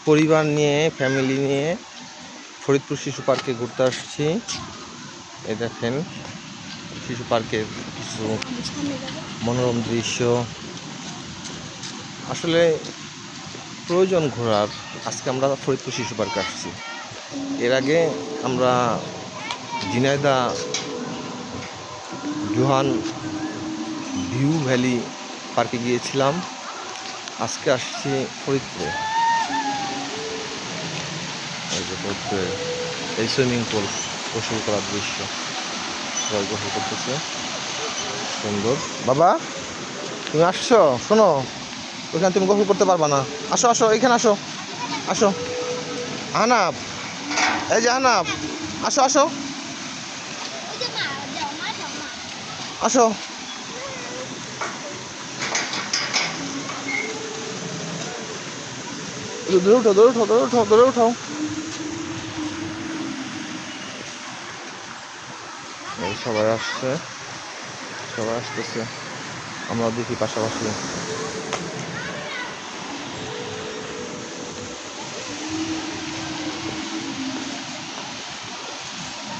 পরিবার নিয়ে ফ্যামিলি নিয়ে ফরিদপুর শিশু পার্কে ঘুরতে আসছি। এই দেখেন শিশু পার্কের কিছু মনোরম দৃশ্য। আসলে প্রয়োজন ঘোরার। আজকে আমরা ফরিদপুর শিশু পার্কে আসছি। এর আগে আমরা ঝিনাইদহ জোহান ভিউ ভ্যালি পার্কে গিয়েছিলাম। আজকে আসছি ফরিদপুরে। এই সুইমিং পুল গোসল করার দৃশ্য, সবাই গোসল করতেছে, সুন্দর। বাবা তুমি আসছো? শোনো, ওইখানে তুমি গোসল করতে পারবা না। আসো আসো, এখানে আসো, আসো। আহনাব, এই যে আহনাব, আসো আসো আসো। দৌড়ে উঠো, দৌড়ে উঠো, দৌড়ে উঠো, দৌড়ে উঠো। এই সবাই আসছে, সবাই আসতেছে, আমরা দেখি পাশাপাশি।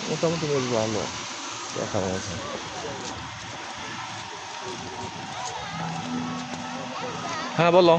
মোটামুটি বেশ ভালো দেখার মতো। হ্যাঁ বলো।